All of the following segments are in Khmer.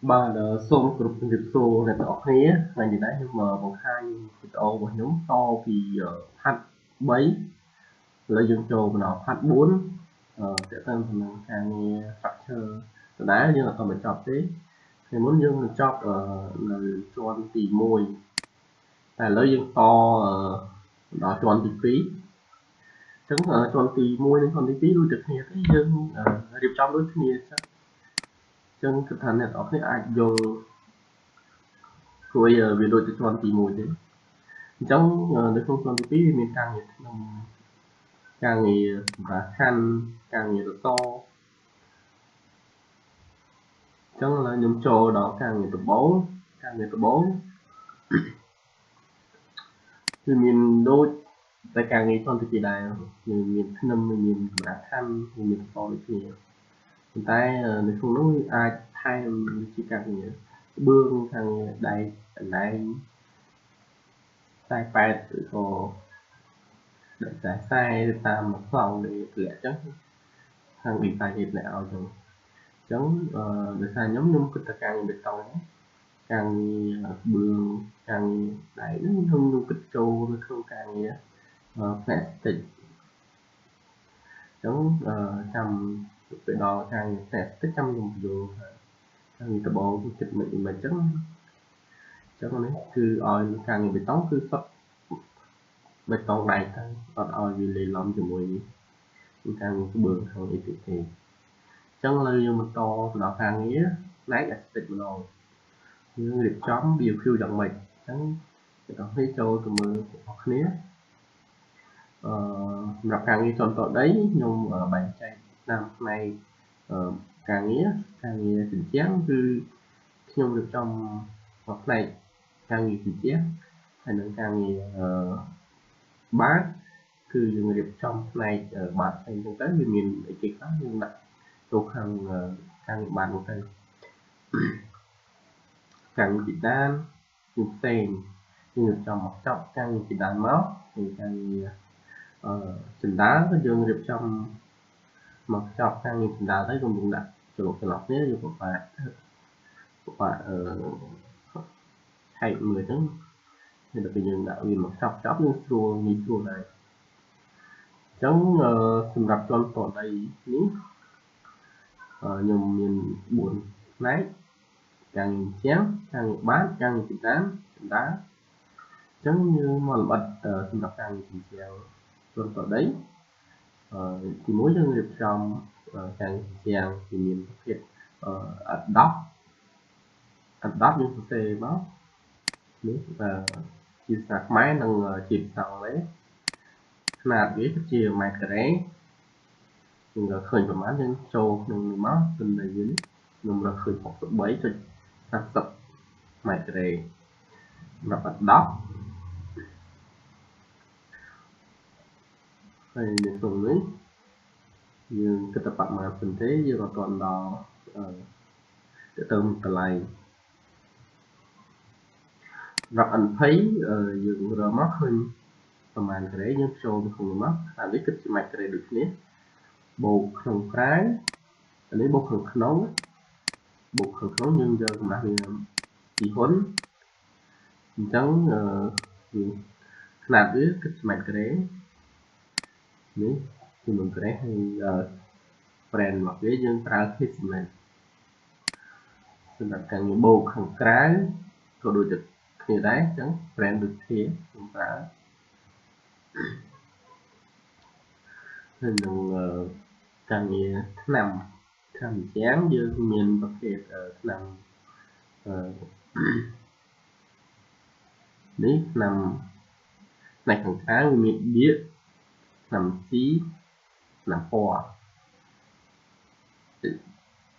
បាទសូមគោរពជំរាបសួរអ្នកទាំងអស់គ្នាថ្ងៃនេះដែរខ្ញុំបង្ហាញវីដេអូរបស់ខ្ញុំតពីផាត់3ឥឡូវយើងចូលបន្តផាត់4តើតើក្នុងការងារ structure ដដែលយើងអត់បញ្ចប់ទេថ្ងៃមុនយើងបញ្ចប់នៅជាន់ទី1តែឥឡូវយើងតដល់ជាន់ទី2អញ្ចឹងជាន់ទី1និងជាន់ទី2ដូចតែគ្នាទេយើងរៀបចំដូចគ្នាអញ្ចឹងគឺថាអ្នកទាំងអស់គ្នាអាចយល់ព្រួយវាដូចទៅជាន់ទី1ទេអញ្ចឹងនៅក្នុងជាន់ទី2វាមានការងារក្នុងការងារសម្រាប់ខាន់ការងាររតអញ្ចឹងឥឡូវខ្ញុំចូលដល់ការងារដំបូងគឺមានដូចតែការងារជាន់ទី2ដែរមានធ្នឹមមានសម្រាប់ខាន់មានរតដូចគ្នាប៉ុន្តែនៅក្នុងនោះអាចថែមជាការងារបឿងខាងដៃកន្លែងខ្សែប៉ែតឬក៏ដាក់ខ្សែតាមផ្លង់នៃទម្លាក់អញ្ចឹងខាង design គេអ្នកឲ្យចឹងដោយសារខ្ញុំគិតថាការងារបេតុងការងារបឿងការងារដៃហ្នឹងខ្ញុំគិតចូលនៅក្នុងការងារផ្នែក stick អញ្ចឹងចាំពេលដល់ការងារផ្នែក stick ចាំខ្ញុំយល់ថាការងារដំបូងគឺគិតមិនអញ្ចឹងនេះគឺឲ្យការងារបេតុងគឺសុទ្ធបេតុងដៃទៅអត់ឲ្យវាលេឡំជាមួយការងារក្បឿងខាង ATK អញ្ចឹងឥឡូវយើងបន្តទៅដល់ការងារផ្នែក aesthetic ម្ដងយើងរៀបចំ view យ៉ាងម៉េចអញ្ចឹងអ្នកទាំងគ្នាចូលទៅមើលរបស់គ្នាសម្រាប់ការងារចុងតដីខ្ញុំបែងចែកតាមផ្នែកការងារជញ្ជាំងគឺខ្ញុំរៀបចំផ្នែកការងារជញ្ជាំងហើយនឹងការងារបាតគឺយើងរៀបចំផ្នែកបាតផ្សេងទៅវាមានអីគេខ្លះយើងដាក់ចូលខាងការងារបាតនោះទៅការងារពីដានគឺផ្សេងយើងរៀបចំមកចប់ការងារពីដានមកគឺការងារចណ្ដាលគឺយើងរៀបចំមកចប់ការងារចណ្ដាលទៅខ្ញុំដាក់ច្រឡុកគ្នាយើងពិបាកហែកមើលទៅហើយដល់ពេលយើងដាក់វាមកចប់យើងស្រួលងាយស្រួលដែរអញ្ចឹងសម្រាប់ជាន់តដីនេះខ្ញុំមាន4ផ្នែកការងារជាងការងារបាតការងារពីដានចណ្ដាលអញ្ចឹងយើងមកលម្អិតសម្រាប់ការងារជាងជាន់តដីទី1យើងរៀបចំការងារជាងគឺមានប្រភេទ10យើងសរសេរមកនេះជាភាសាខ្មែរនិងជាភាសាអង់គ្លេសຂະຫນາດវាគឺជាម៉ែត្រការ៉េយើងរកឃើញប្រមាណយើងចូលក្នុងនេះមកទិន្នន័យនេះខ្ញុំរកឃើញ 63.50 ម៉ែត្រការ៉េសម្រាប់10ហើយនៅក្នុងនេះយើងគិតតែប្រមាណសិនទេយើងអត់ទាន់ដល់ទៅតម្លៃសម្រាប់ N20 យើងរើមកឃើញប្រមាណការ៉េយើងចូលទៅក្នុងមកអានេះគិតជាម៉ែត្រការ៉េដូចគ្នាបូកក្នុងក្រៅអានេះបូកក្នុងយើងយកកម្រាស់វាពីហ៊ុនអញ្ចឹងຂະຫນາດវាគិតជាម៉ែត្រការ៉េនេះជា1ការ៉េហើយbrand របស់វាយើងប្រើ Pixment សម្រាប់ការងារបូកខាងក្រៅក៏ដូចតែគ្នាដែរអញ្ចឹង brand ដូចគ្នាខ្ញុំប្រើហើយនឹងការងារថ្នាំជាងយើងមានប្រភេទថ្នាំនេះថ្នាំផ្នែកខាងក្រៅមានដៀកថ្នាំស៊ីថ្នាំពណ៌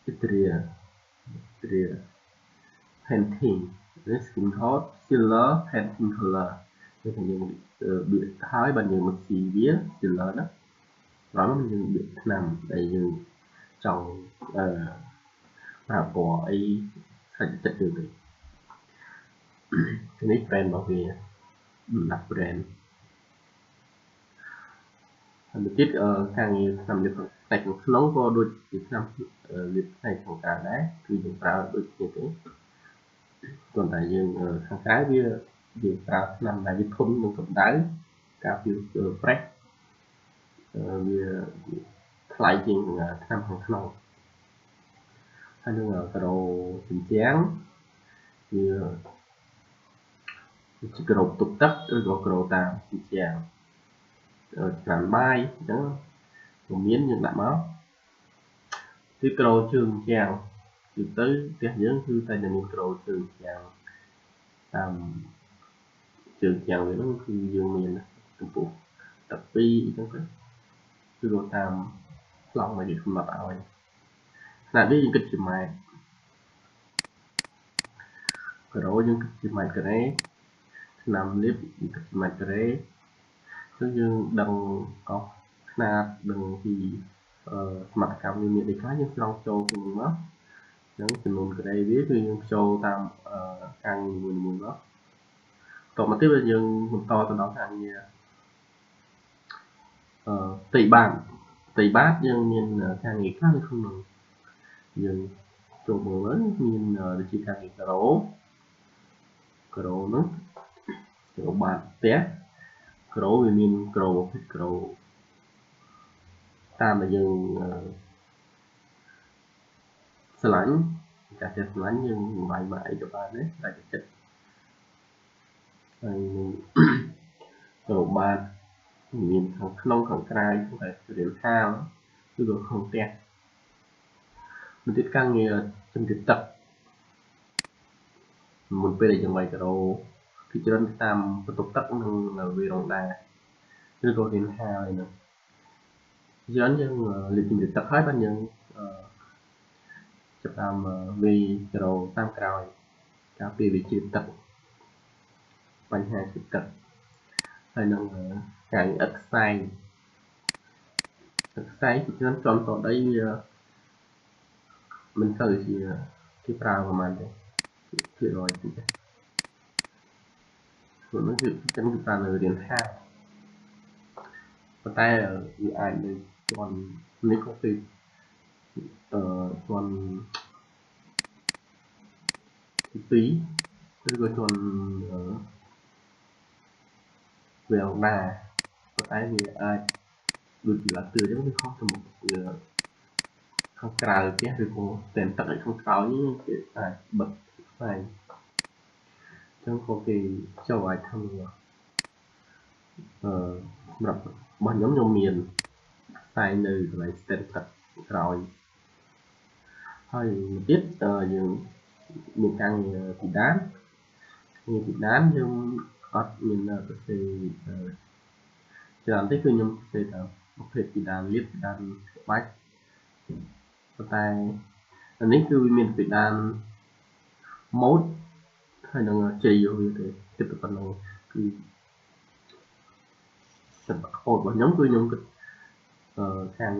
Itria painting skin coat sealer painting color គឺយើងបៀកហើយបើយើងមកស៊ីវា sealer ណាដល់នោះយើងបៀកថ្នាំដែលយើងចង់ប្រើពណ៌អីសាច់ចិត្តយើងទៅនេះ brand របស់វាដាក់ brand ហើយទៀតការងារថ្នាំយក ផ្នែកខាងក្នុងក៏ដូចជាឆ្នាំលាបផ្នែកខាងក្រៅដែរគឺយើងប្រើដូចគ្នាទេប៉ុន្តែយើងខាងក្រៅវាយើងប្រើឆ្នាំដែលវាធន់នឹងកម្ដៅការពារប្រេះវាថ្លៃជាងឆ្នាំខាងក្នុងហើយនឹងក្រូជញ្ជាំងវាជាក្រូទុកទឹកឬក៏ក្រូតាមជញ្ជាំងច្រានបាយអញ្ចឹងព្រមានយើងដាក់មកគឺក្រូជើងជញ្ជាំងគឺទៅផ្ទះយើងគឺតែមានក្រូជើងជញ្ជាំងតាមជើងជញ្ជាំងវាហ្នឹងគឺយើងមានកម្ពស់12អញ្ចឹងទៅគឺរកតាមប្លង់ដែលគេកំណត់ឲ្យខណៈនេះយើងគិតជាម៉ែត្រក្រូយើងគិតជាម៉ែត្រការ៉េឆ្នាំលាបយើងគិតជាម៉ែត្រការ៉េគឺយើងដឹងកោសຂະຫນາດដឹងពីសមត្ថកម្មវាមានដូចខ្លះយើងស្រង់ចូលក្នុងមកអញ្ចឹងចំនួនការ៉េវាគឺយើងចូលតាមការងារមួយៗមកតមកទៀតយើងបន្តទៅដល់ការងារផ្ទៃបាតយើងមានការងារខ្លះនៅក្នុងយើងចូលមើលមានដូចជាការងារក្រូនោះក្រូបាតផ្ទះក្រូវាមានក្រូប្រភេទក្រូតាមដែលយើងស្រឡាញ់ការចេះស្រឡាញ់យើងវាយមកអីក៏បានដែរតែចិត្តហើយក្រូបាតមានខាងក្នុងខាងក្រៅតែរៀនខាងគឺក៏ក្នុងផ្ទះមួយទៀតការងារជំរាបទឹកមុនពេលដែលយើងវាយក្រូគឺច្រើនតាមបន្ទប់ទឹកនិងវីរ៉ុងដាឬក៏រៀនខាងអីនោះច្រើនយើងលាបជំរាបទឹកហើយបានយើងចាប់តាមវីក្រូតាមក្រោយការពារវាជ្រាបទឹកបញ្ហាជ្រាបទឹកហើយនឹងការអិតខ្សែជាច្រើនចំតដីវាមិនទៅជាគេប្រើប្រហែលទេភាគរយតិចព្រោះនោះគឺចឹងគឺប្រើនៅរៀនខាងប៉ុន្តែវាអាចនៅជាន់នេះក៏គឺជាន់ទី2ឬក៏ជាន់វាលណាប៉ុន្តែវាអាចដូចជាឡាទឿអញ្ចឹងវាខុសទៅមុខវាខាងក្រៅផ្ទះឬក៏តែទឹកឲ្យខាងក្រោយនេះគេអាចបិទផ្សេងអញ្ចឹងក៏គេចូលអាចធ្វើសម្រាប់របស់ខ្ញុំមានផ្សាយនៅកន្លែងស្ទែនទឹកក្រោយហើយមួយទៀតយើងមានការងារពីដានយើងអត់មានប្រសេច្រើនទេគឺខ្ញុំប្រសេតែប្រភេទពីដានលាបពីដានក្បាច់ប៉ុន្តែអានេះគឺវាមានពីដានម៉ូតហើយនឹងជ័យវាទេគិតតែប៉ុណ្ណឹងគឺសិល្បៈខូតរបស់ខ្ញុំគឺខ្ញុំគិតខាង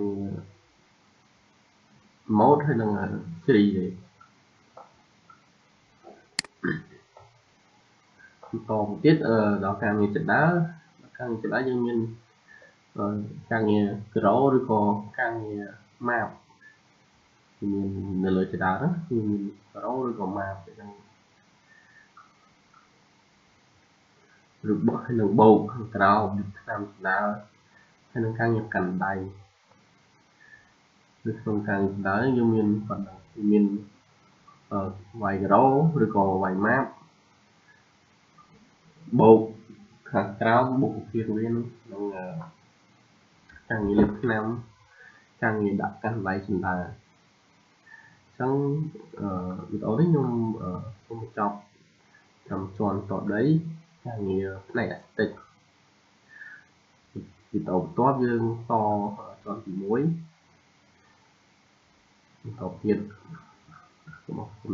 ម៉ូតហើយនឹងជ្រីទេបន្តមកទៀតដល់ការងារចដាយើងមានការងារក្រូឬក៏ការងារម៉ាបមាននៅលើចដាហ្នឹងគឺមានក្រូឬក៏ម៉ាបអញ្ចឹងរបស់ហើយនឹងបោកខាងក្រោមឆ្នាំចដាហើយនឹងការងារកាន់ដៃនៅក្នុងការងារចដាយើងមានប៉ុណ្ណឹងមានវាយក្រូឬក៏វាយម៉ាបបោកខាងក្រោមបោកពីវានឹងការងារលាបថ្នាំការងារដាក់កាន់ដៃចដាអញ្ចឹងវីដេអូនេះខ្ញុំសូមបញ្ចប់តាមជាន់តដីការងារផ្នែកអាស្ទិកវីដេអូបន្ទាប់យើងតជាន់ទី1បន្តទៀតសូមអរគុណ